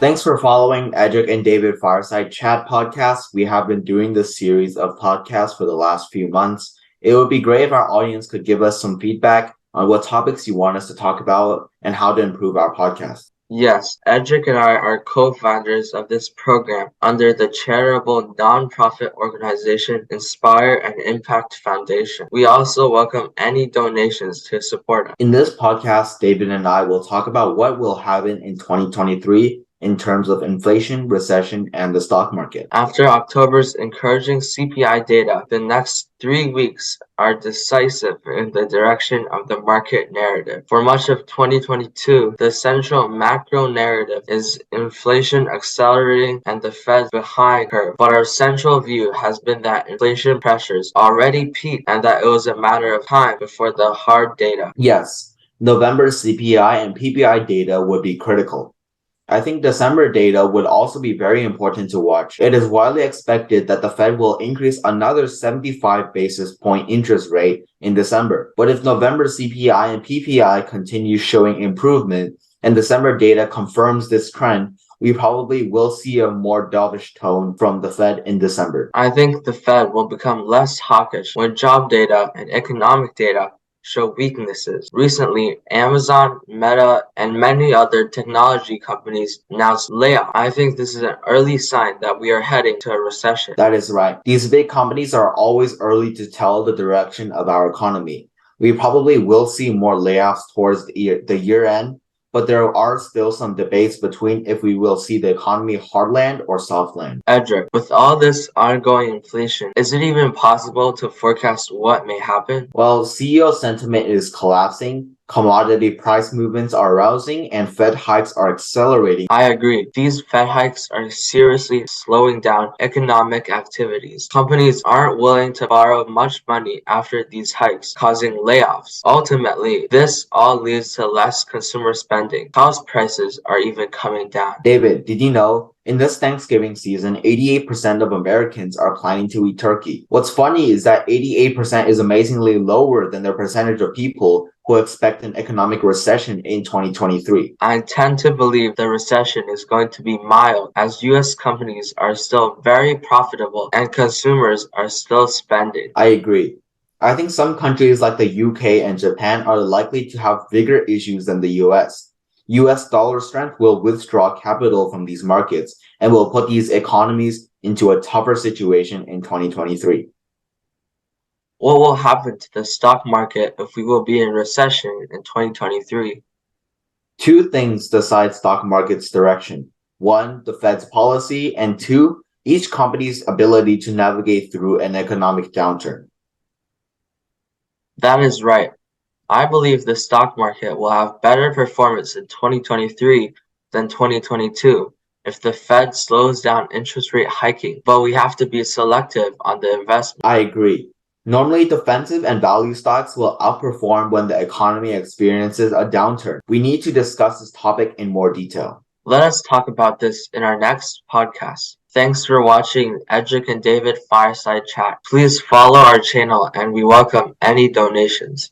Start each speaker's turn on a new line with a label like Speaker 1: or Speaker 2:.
Speaker 1: Thanks for following Edric and David Fireside Chat podcast. We have been doing this series of podcasts for the last few months. It would be great if our audience could give us some feedback on what topics you want us to talk about and how to improve our podcast.
Speaker 2: Yes, Edric and I are co-founders of this program under the charitable nonprofit organization Inspire and Impact Foundation. We also welcome any donations to support us.
Speaker 1: In this podcast, David and I will talk about what will happen in 2023 in terms of inflation, recession, and the stock market.
Speaker 2: After October's encouraging CPI data, the next 3 weeks are decisive in the direction of the market narrative. For much of 2022, the central macro narrative is inflation accelerating and the Fed behind curve. But our central view has been that inflation pressures already peaked and that it was a matter of time before the hard data.
Speaker 1: Yes, November CPI and PPI data would be critical. I think December data would also be very important to watch. It is widely expected that the Fed will increase another 75 basis point interest rate in December. But if November CPI and PPI continue showing improvement and December data confirms this trend, we probably will see a more dovish tone from the Fed in December.
Speaker 2: I think the Fed will become less hawkish when job data and economic data show weaknesses. Recently, Amazon, Meta, and many other technology companies announced layoffs. I think this is an early sign that we are heading to a recession.
Speaker 1: That is right. These big companies are always early to tell the direction of our economy. We probably will see more layoffs towards the year end, but there are still some debates between if we will see the economy hard land or soft land.
Speaker 2: Edric, with all this ongoing inflation, is it even possible to forecast what may happen?
Speaker 1: Well, CEO sentiment is collapsing, commodity price movements are rising, and Fed hikes are accelerating.
Speaker 2: I agree. These Fed hikes are seriously slowing down economic activities. Companies aren't willing to borrow much money after these hikes, causing layoffs. Ultimately, this all leads to less consumer spending. House prices are even coming down.
Speaker 1: David, did you know? In this Thanksgiving season, 88% of Americans are planning to eat turkey. What's funny is that 88% is amazingly lower than the percentage of people who expect an economic recession in 2023.
Speaker 2: I tend to believe the recession is going to be mild as U.S. companies are still very profitable and consumers are still spending.
Speaker 1: I agree. I think some countries like the UK and Japan are likely to have bigger issues than the US. US dollar strength will withdraw capital from these markets and will put these economies into a tougher situation in 2023.
Speaker 2: What will happen to the stock market if we will be in recession in 2023?
Speaker 1: Two things decide stock market's direction. One, the Fed's policy, and two, each company's ability to navigate through an economic downturn.
Speaker 2: That is right. I believe the stock market will have better performance in 2023 than 2022 if the Fed slows down interest rate hiking, but we have to be selective on the investment.
Speaker 1: I agree. Normally, defensive and value stocks will outperform when the economy experiences a downturn. We need to discuss this topic in more detail.
Speaker 2: Let us talk about this in our next podcast. Thanks for watching Edric and David Fireside Chat. Please follow our channel and we welcome any donations.